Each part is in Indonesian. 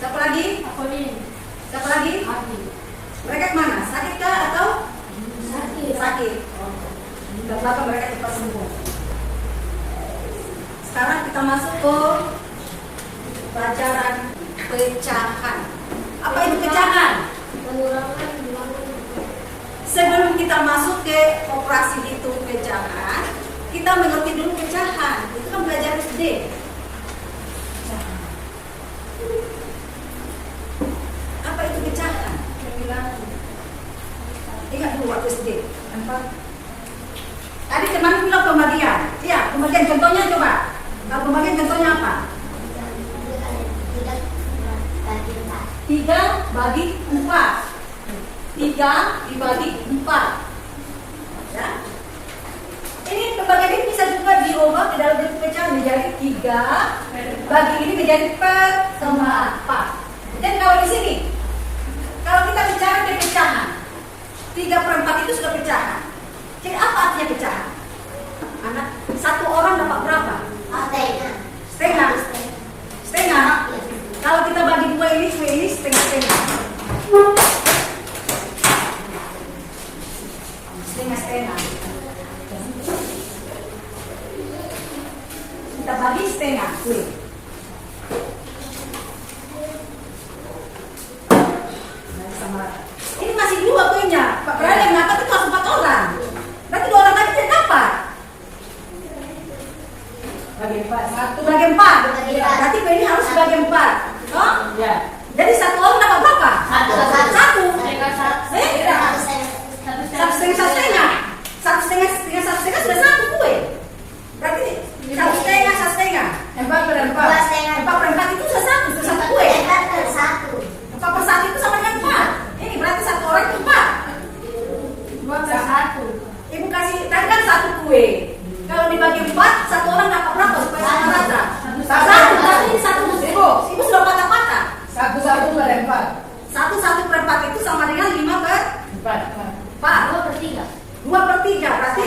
Siapa lagi? Siapa lagi? Mereka kemana? Sakit kah atau? Sakit. Udah berapa mereka cepat sembuh. Sekarang kita masuk ke pelajaran pecahan. Apa itu pecahan? Sebelum kita masuk ke operasi hitung pecahan, kita mengerti dulu pecahan. Itu kan belajar SD. Apa itu pecahan? Ingat dulu waktu SD. Tadi teman bilang pembagian. Iya, pembagian contohnya coba. Kalau pembagian contohnya apa? 3 bagi 4. 3 dibagi 4. Ya. Ini pembagian ini bisa juga diubah ke dalam bentuk pecahan menjadi 3 bagi ini menjadi per sama 4. Dan kalau di sini, kalau kita bicara dari pecahan, 3/4 itu sudah pecahan. Jadi apa artinya pecahan? Anak, satu orang dapat berapa? Setengah. Setengah. Kalau kita bagi dua ini setengah-setengah. Setengah-setengah. Kita bagi setengah. Ini masih 2 kuenya. Pak Berani yang dapat itu harus 4 orang. Berarti 2 orang lagi tidak dapat. Bagi 4. 1 bagi 4. Berarti ini harus bagi 4. Oh? Ya. Jadi 1 orang dapat berapa? 1. 1/2 sudah 1 kue. Berarti 1/2. 4/4 itu sudah 1 kue. 4/1 itu sama dengan 4. Ini berarti 1 orang itu 4. 2/1. Ibu kasih tadi kan 1 kue. Kalau dibagi 4, 1 orang dapat berapa supaya sama rata? 1. Berarti ini 1. Ibu sudah patah-patah. 1/4 itu sama dengan 5/4. 2/3 berarti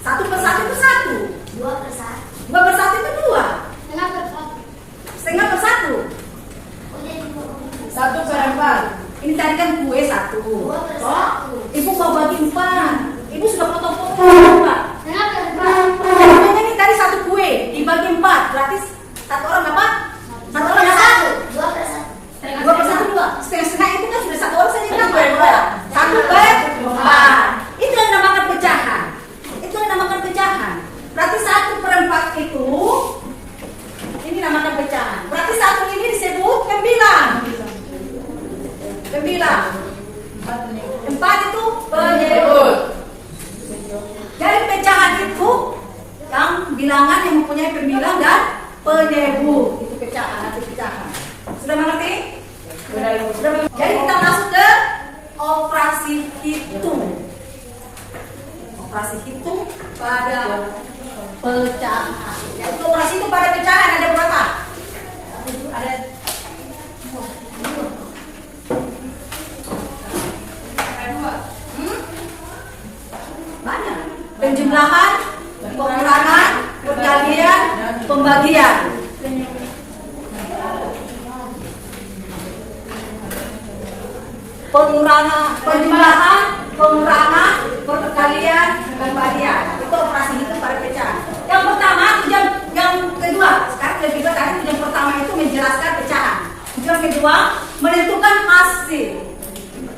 1/1 itu 1. 2/1 itu 2. Setengah per 1. 1/4. Ini tadi kan kue 1. Ibu mau bagi 4. Ibu sudah potong-potong 4. Ini tadi 1 kue dibagi 4. Berarti 1 orang dapat? 1 orang dapat? 2/1 2. Setengah-setengah itu kan sudah 1 orang saja yang dapat. 1/4. Itu yang dinamakan pecahan. Berarti 1/4 itu ini namakan pecahan. Berarti 1 ini disebut pembilang. 4 itu penyebut. Dari pecahan itu yang bilangan yang mempunyai pembilang dan penyebut. Itu pecahan, arti pecahan. Sudah mengerti? Sudah. Jadi kita masuk ke operasi hitung. Operasi hitung pada pecahan. Yaitu operasi hitung pada pecahan ada berapa? Ada banyak. Penjumlahan, pengurangan, perkalian, pembagian. Penjumlahan, pengurangan, perkalian, pembagian. Itu operasi hitung pada pecahan. Yang pertama, yang kedua. Sekarang lebih tadi yang pertama itu menjelaskan pecahan. Yang kedua, menentukan hasil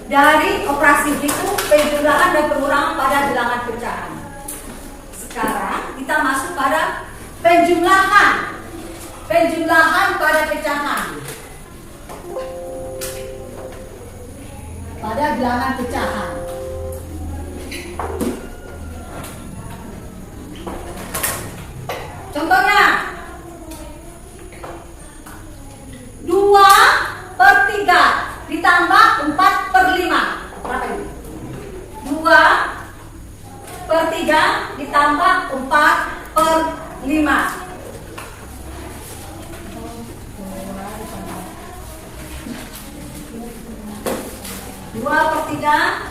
dari operasi hitung penjumlahan dan pengurangan pada bilangan pecahan. Sekarang kita masuk pada penjumlahan. Penjumlahan pada pecahan. Pada bilangan pecahan. Contohnya 2/3 ditambah 4/5. Berapa ini? 2/3 ditambah 4/5. 2/3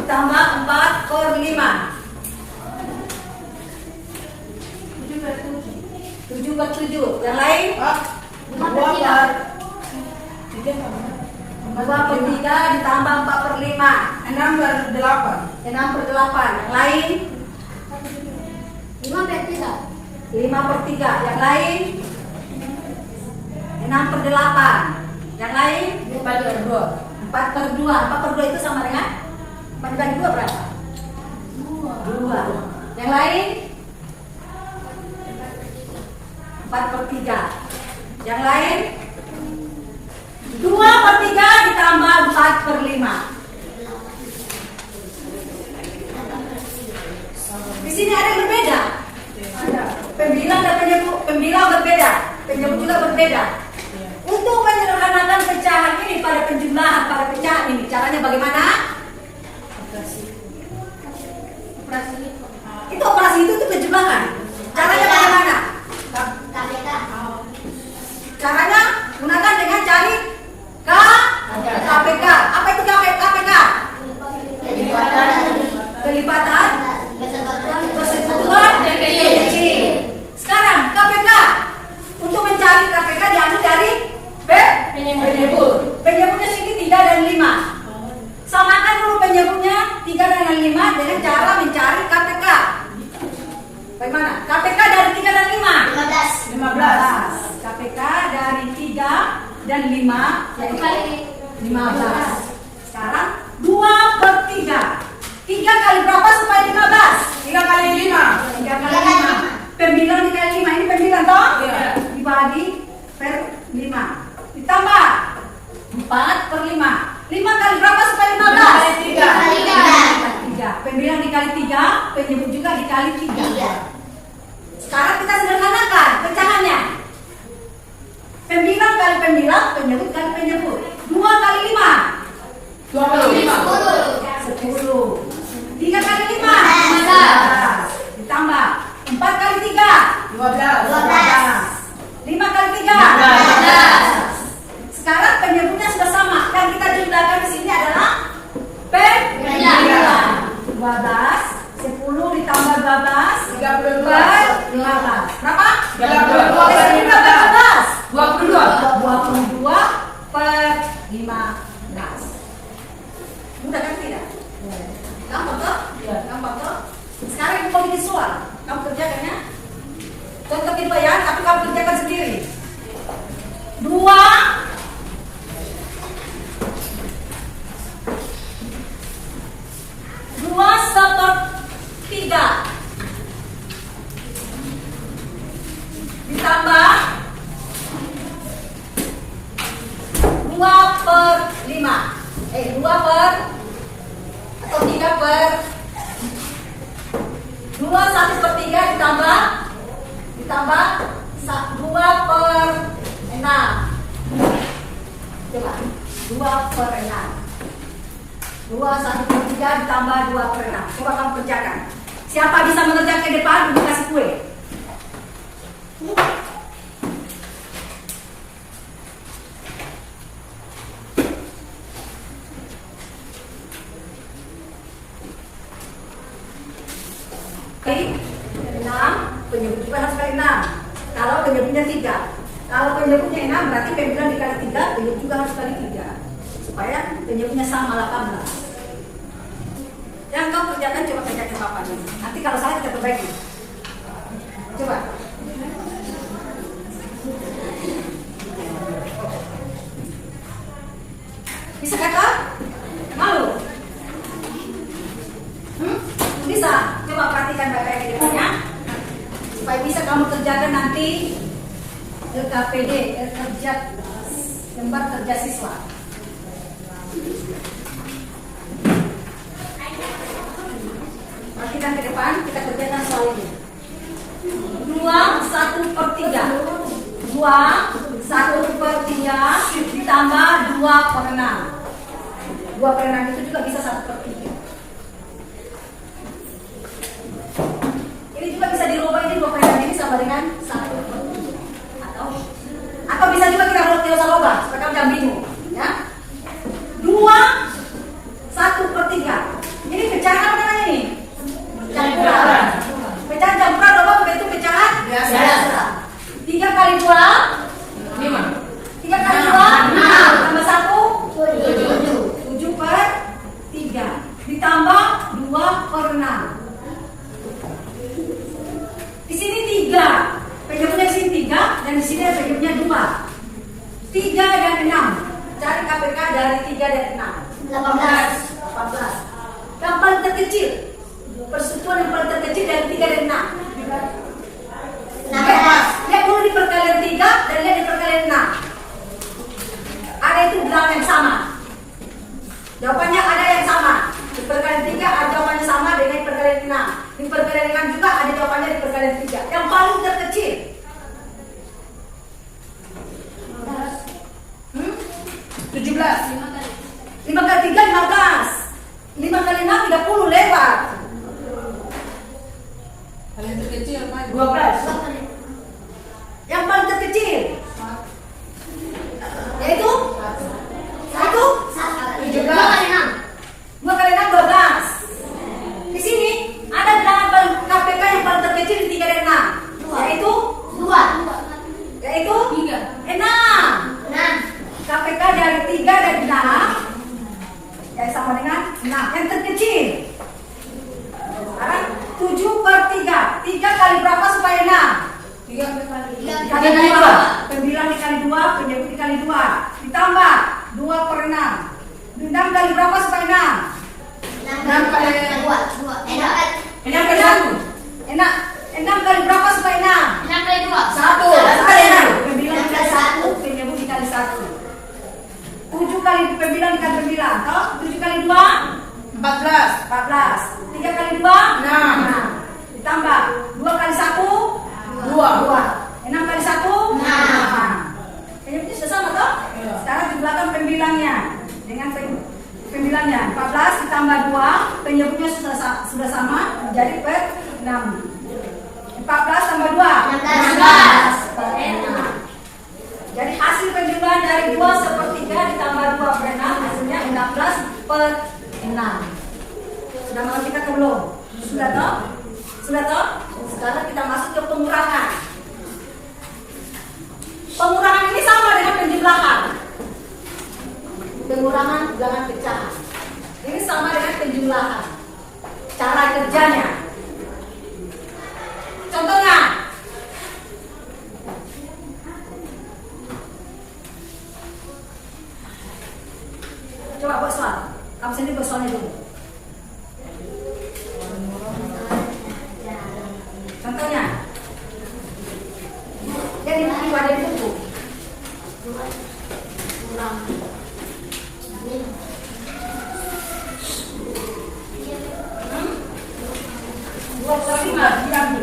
tambah 4/5. 7/7. Yang lain? 2/3. 2/3 ditambah 4/5. 6/8. 6/8. Yang lain 5/3. Yang lain 6/8. Yang lain 4/2. 4/2. 4/2 itu sama dengan 4 dibagi 2 berapa? 2. Yang lain 4/3. Yang lain 2/3 ditambah 4/5. Di sini ada yang berbeda. Pembilang dan penyebut. Pembilang berbeda, penyebut juga berbeda. Untuk menyederhanakan pecahan ini pada penjumlahan pada pecahan ini, caranya bagaimana? Itu operasi itu penjumlahan. Caranya bagaimana? Caranya gunakan dengan cari KPK. Apa itu KPK? Kelipatan persekutuan kecil. Sekarang KPK. Untuk mencari KPK diambil dari penyebut. Penyebutnya sini 3 dan 5. Samakan dulu penyebutnya 3 dan 5 dengan cara mencari KPK. Bagaimana? KPK dari 3 dan 5? 15. KPK dari 3 dan 5 yaitu 15. Sekarang 2/3. 3 kali berapa supaya 15? 3 kali 5. 3 kali 5. Pembilang dikali 5. Ini pembilang toh? Iya. Dibagi per 5. Ditambah 4/5. 5 kali berapa supaya 15? 3 kali 3. Pembilang dikali 3, penyebut juga dikali 3. Sekarang kita sederhanakan pecahannya. Pembilang kali pembilang, penyebut kali penyebut. 2 kali 5. 10. 3 kali 5. 15. Ditambah 4 kali 3. 12. 5 kali 3. 15. Sekarang penyebutnya sudah sama. Yang kita jumlahkan di sini adalah pembilang. 12, 10 ditambah 12 per 15. Berapa? 22 per 15. Mudah kan tidak? Gampang toh? Gampang toh? Sekarang ibu mau bikin soal. Kamu kerjakan ya. Contoh kedua ya, tapi kamu kerjakan sendiri. 2 2/3 ditambah 2/5. 2 per atau 3 per 2 1/3 ditambah 2/6. Coba 2/6. 2 1/3 ditambah 2/6. Coba kamu kerjakan. Siapa bisa mengerjakan ke depan? Ibu kasih kue. Oke, 6, penyebut juga harus kali 6. Kalau penyebutnya 3. Kalau penyebutnya 6 berarti pembilang dikali 3, penyebut juga harus kali 3. Supaya penyebutnya sama 18. Yang kau kerjakan coba kerjakan papannya. Nanti kalau salah kita perbaiki. Coba. Bisa kata? Malu? Bisa? Coba perhatikan baik-baik di depannya. Supaya bisa kamu kerjakan nanti LKPD, lembar kerja siswa. Perhatikan ke depan, kita kerjakan soal ini. 2 1/3. 2 1/3 ditambah 2/6. 2/6 itu juga bisa 1/3. Ini juga bisa dirubah, ini 2/6 ini sama dengan 1/3. Atau bisa juga kita tidak usah rubah, supaya kamu jangan bingung, ya. 2 1/3. Ini pecahan apa namanya ini? Campuran. Pecahan campuran berapa bentuk pecahan? Biasa. 3 kali 2 5. 3 kali 2 6. KPK dari 3 dan 6? 18. 18. Yang paling terkecil, persatuan yang paling terkecil dari 3 dan 6? 16. Dia perlu diperkalikan 3 dan dia diperkalikan 6. Ada itu bilangan yang sama. Jawabannya ada yang sama. Diperkalikan 3 ada jawabannya sama dengan diperkalikan 6. Diperkalikan 6 juga ada jawabannya diperkalikan 3. Yang paling terkecil. 17. 5 kali 3 15. 5 kali 6 30 lewat. Paling terkecil apa? 12. Yang paling terkecil yaitu 17. 2 kali 6 12. Di sini ada bilangan KPK yang paling terkecil di 3 dan 6 yaitu 6. KPK dari 3 dan 6 yang sama dengan 6 yang terkecil. Sekarang 7 per 3. 3 kali berapa supaya 6? 3 kali. Dikali 2. Pembilang dikali 2, penyebut dikali 2. Ditambah 2 per 6. 6 kali berapa supaya 6? 6 kali 6 kali berapa supaya 6? 1. Pembilang dikali 1, penyebut dikali 1. 7 kali pembilang dikali pembilang. Kalau 7 kali 2? 14. 14. 3 kali 2? 6. Ditambah 2 kali 1? 2. 6 kali 1? 6. Penyebutnya sudah sama toh? Iya. Sekarang di belakang pembilangnya dengan pembilangnya 14 ditambah 2, penyebutnya sudah sama menjadi per 6. 14 tambah 2 16. per 6. Jadi hasil penjumlahan dari 2 sepertiga ditambah 2 per 6 hasilnya 16 per 6. Sudah mengerti atau belum? Sudah toh? Sudah toh? Sekarang kita masuk ke pengurangan. Pengurangan ini sama dengan penjumlahan. Pengurangan bilangan pecahan. Ini sama dengan penjumlahan. Cara kerjanya. Contohnya. Coba buat soal. Kamu sendiri buat soalnya dulu. Contohnya. Jadi di wadah buku.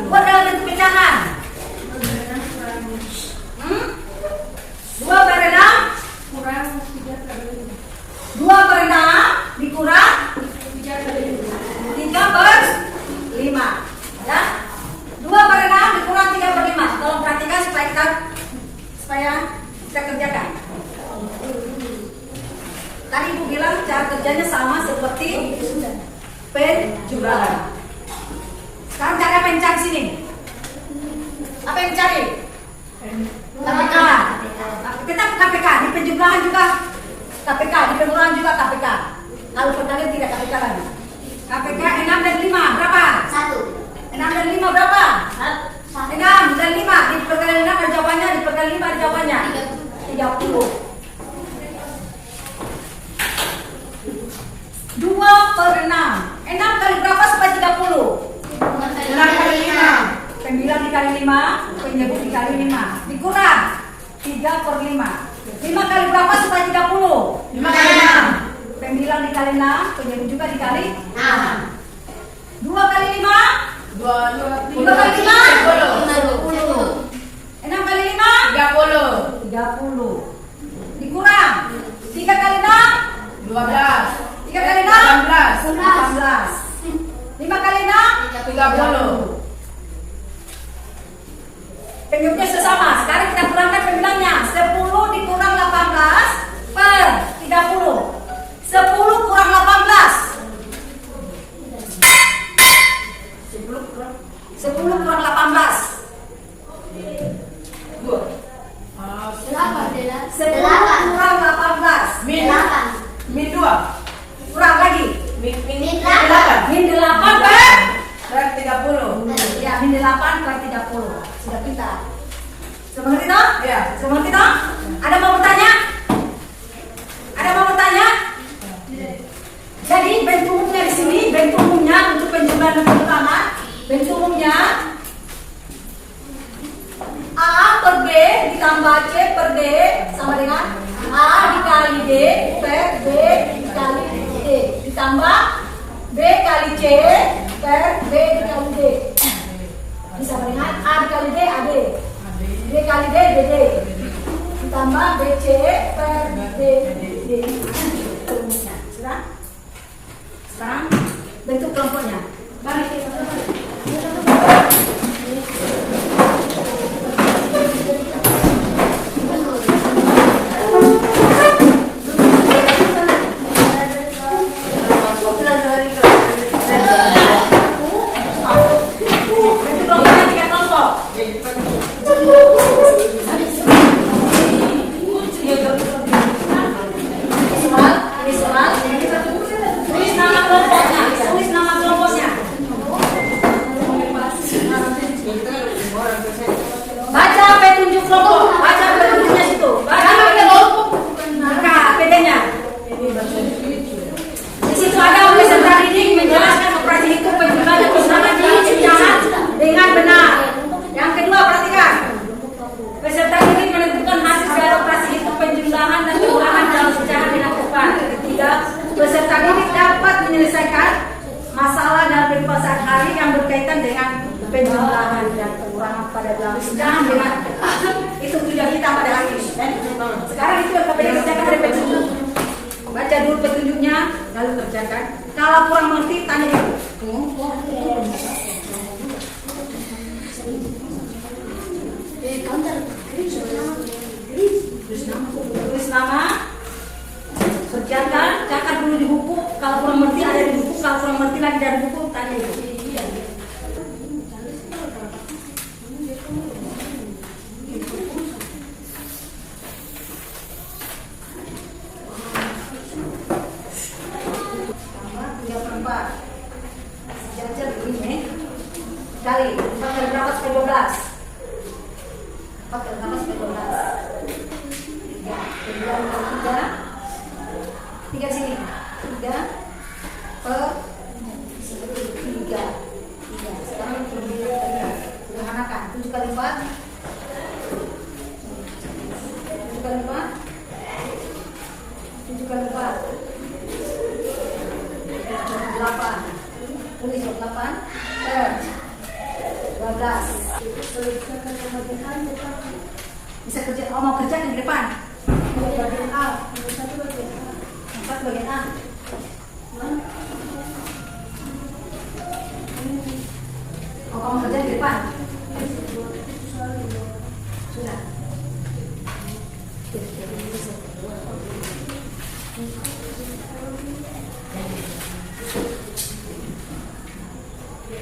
Buat dalam bentuk pecahan. 2 per 6 Kurang 3 kali 2 per 6 dikurang 3 kali 3 per 5 ya. 2 per 6 dikurang 3 per 5. Tolong perhatikan supaya kita kerjakan. Tadi Ibu bilang cara kerjanya sama seperti penjumlahan. Sekarang cari apa yang cari sini? Apa yang cari? KPK. Tetap KPK, di penjumlahan juga KPK, di pengurangan juga KPK. Kalau perkalian tidak KPK lagi. KPK 6 dan 5 berapa? 6 dan 5 berapa? 6 dan 5 di perkalian 6 ada jawabannya, di perkalian 5 ada jawabannya 30. 2 per 6. 6 kali berapa supaya 30? 6 kali 5. Pembilang dikali 5, penyebut dikali 5. Dikurang 3 per 5. 5 kali berapa supaya 30? 5 kali 6. Pembilang dikali 6, penyebut juga dikali 6. 2 kali 5? 2 kali 5? 20. 6 kali 5? 30. 30. Dikurang 3 kali 6? 12. 3 kali 6? 18. 18. 5 kali 6? 30. Penyebutnya sesama. Sekarang kita kurangkan pembilangnya. 10 dikurang 18 per 30. 10 kurang 18. 10 kurang 18. 10 kurang 18. Min 2. Kurang lagi. Min 8. Min 8 per 30. ya, min 8 per 30. Sudah kita. Sudah mengerti toh? Iya. Sudah mengerti toh? Ada mau bertanya? ditambah B kali C per B dikali D. Bisa melihat A dikali D AD, D kali D BD, ditambah BC per DD. Sudah? Sekarang bentuk kelompoknya. Balik. Baca petunjuk kelompok, baca petunjuknya situ. Baca kelompok. Nah, bedanya. Di situ ada peserta didik menjelaskan operasi hitung penjumlahan dan pengurangan pecahan dengan benar. Yang kedua, perhatikan. Peserta didik menentukan hasil dari operasi hitung penjumlahan dan pengurangan dalam pecahan dengan tepat. Ketiga, peserta didik dapat menyelesaikan masalah dalam kehidupan sehari-hari yang berkaitan dengan penjumlahan dan pengurangan pada dalam pecahan dengan itu tujuan kita pada hari ini. Sekarang itu yang kalian kerjakan dari petunjuk. Baca dulu petunjuknya, lalu kerjakan. Kalau kurang mengerti, tanya dulu. Tulis nama, kerjakan, catat dulu di buku. Kalau kurang mengerti ada di buku, kalau kurang mengerti lagi dari buku, tanya dulu. Kali 4 kali berapa sampai 12? 4 kali berapa sampai 12? 3 sini 3 per 3. Sekarang sederhanakan 7 kali 4 7 kali 4 7 kali 4 8. Tulis 8 per 12. Bisa kerja, mau kerja di depan. Bagian A, satu bagian A. Oh, kamu kerja di depan. Sudah.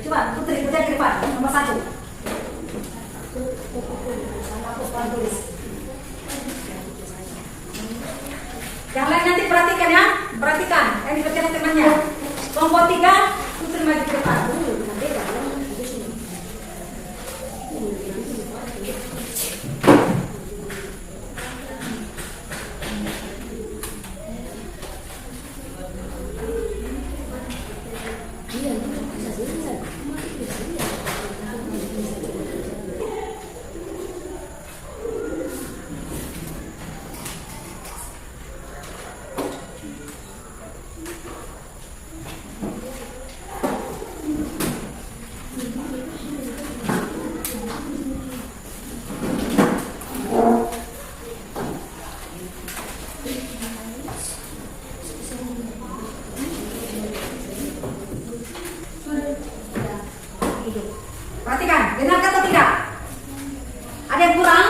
Coba Putri kerja di depan, nomor 1. Yang lain nanti perhatikan ya, perhatikan yang dikerjakan temannya. Kelompok 3, Putri maju ke depan. Perhatikan, benar atau tidak? Ada yang kurang?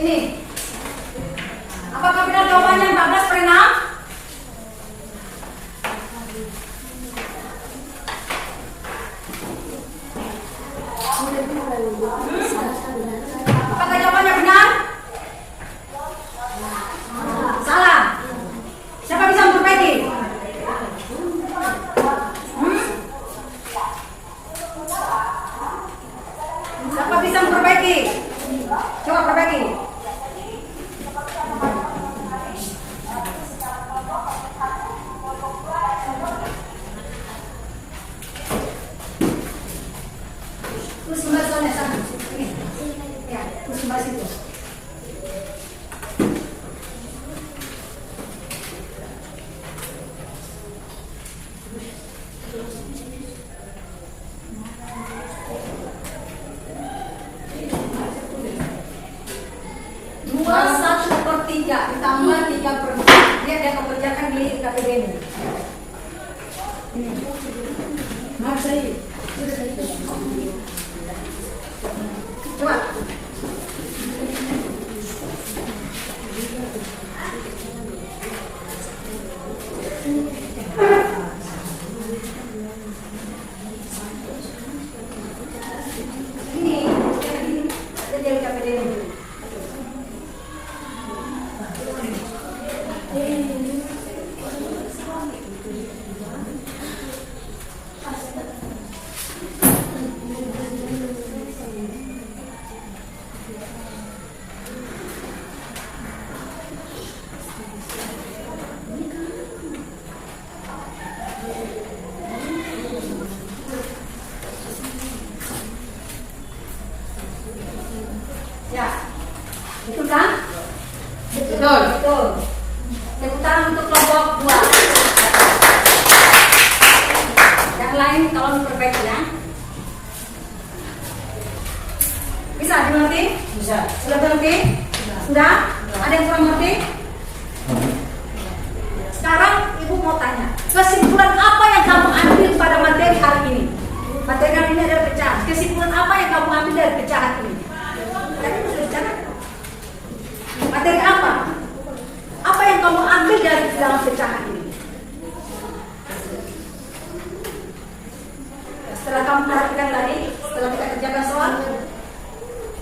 Ini. Apakah benar jawabannya 14 per 6? Apakah jawabannya benar? Salah. Siapa bisa memperbaiki? Siapa bisa memperbaiki? Coba perbaiki. Terus kembali soalnya sana. Ya, terus kembali situ. Dua 1/3 ditambah 3/4. Dia ada kebijakan di KPBN. Ini. Maaf saya. Coba. Ini jadi KPBN. Ya, betul kan? Betul. Betul. Tepuk tangan untuk kelompok 2. Yang lain tolong diperbaiki ya. Bisa dimengerti? Bisa. Sudah mengerti? Sudah? Ada yang kurang mengerti? Sekarang ibu mau tanya, kesimpulan apa yang kamu ambil pada materi hari ini? Materi hari ini adalah pecahan. Kesimpulan apa yang kamu ambil dari pecahan ini? Tadi sudah bicara. Materi apa? Apa yang kamu ambil dari dalam pecahan ini? Setelah kamu perhatikan tadi, setelah kita kerjakan soal,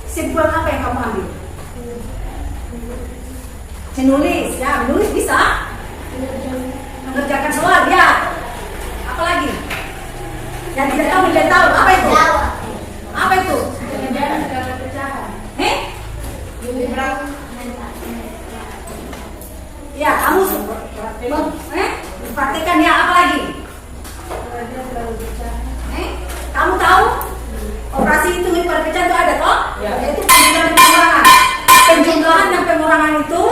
kesimpulan apa yang kamu ambil? Menulis, ya, menulis bisa. Mengerjakan soal, ya. Apa lagi? Yang tidak tahu menjadi tahu, apa itu? Apa itu? Ya, kamu praktekkan ya, apa lagi? Kamu tahu operasi hitung perpecahan itu ada toh? Ya. Yaitu penjumlahan dan pengurangan. Penjumlahan dan pengurangan itu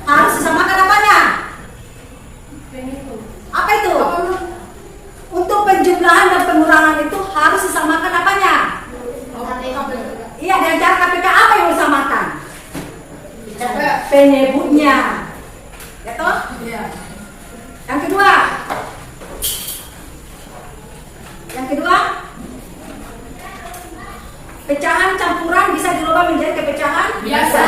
harus disamakan apanya? Apa itu? Untuk penjumlahan dan pengurangan itu harus disamakan apanya? Iya, dengan cara KPK apa yang disamakan? Penyebutnya. Ya toh? Iya. Yang kedua. Yang kedua, pecahan campuran bisa dirubah menjadi pecahan Biasa.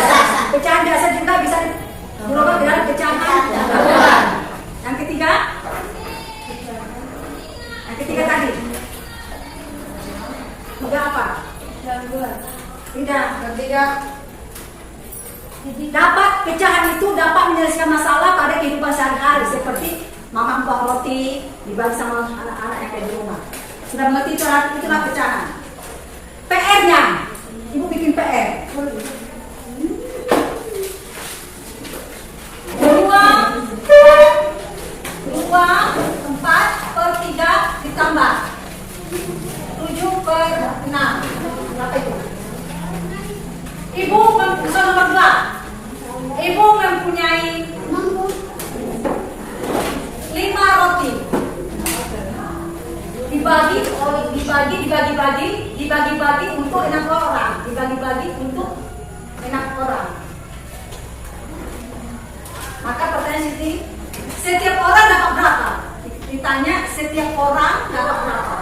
Pecahan biasa juga bisa dirubah menjadi pecahan campuran. Yang ketiga. Yang ketiga tadi. Tiga apa? Tidak. Ketiga. Dapat pecahan itu dapat menyelesaikan masalah pada kehidupan sehari-hari seperti mamang buah roti dibagi sama anak-anak yang ada di rumah. Sudah mengerti itulah pecahan. PR-nya, ibu bikin PR. 4/3 ditambah 7/6. Berapa itu? Ibu soal nomor 2. Ibu mempunyai 5 roti. Dibagi-bagi untuk 6 orang. Dibagi-bagi untuk 6 orang. Maka pertanyaan Siti, setiap orang dapat berapa? Ditanya setiap orang dapat berapa?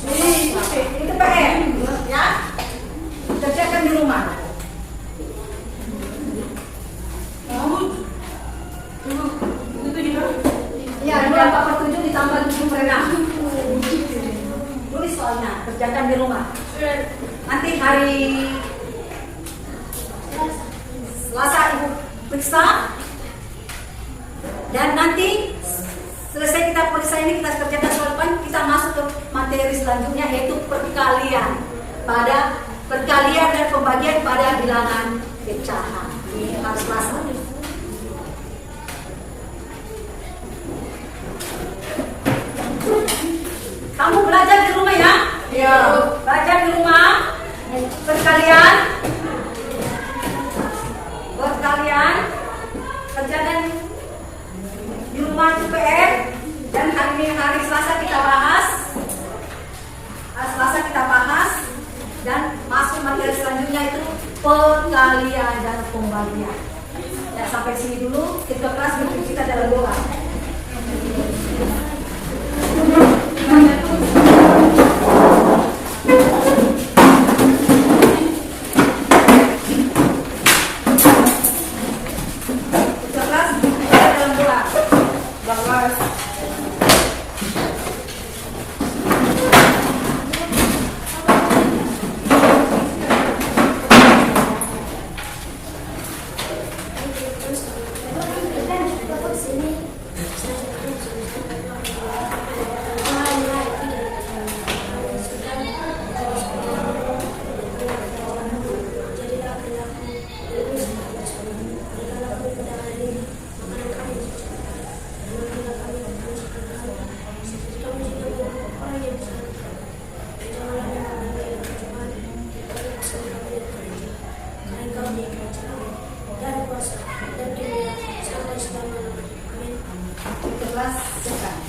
Itu PR, ya. Kerjakan di rumah. Ya, 2/7 ditambah 7/6. Tulis soalnya, kerjakan di rumah. Nanti hari Selasa ibu periksa. Dan nanti selesai kita periksa ini, kita kerjakan soal depan, kita masuk ke materi selanjutnya, yaitu perkalian dan pembagian pada bilangan pecahan. Ini harus Selasa. Kamu belajar di rumah ya? Iya. Belajar di rumah. Perkalian dan pembalian. Ya, sampai sini dulu. Kita kelas kita dalam doa. Kita kelas kita dalam doa. Bagus. Kelas sekarang.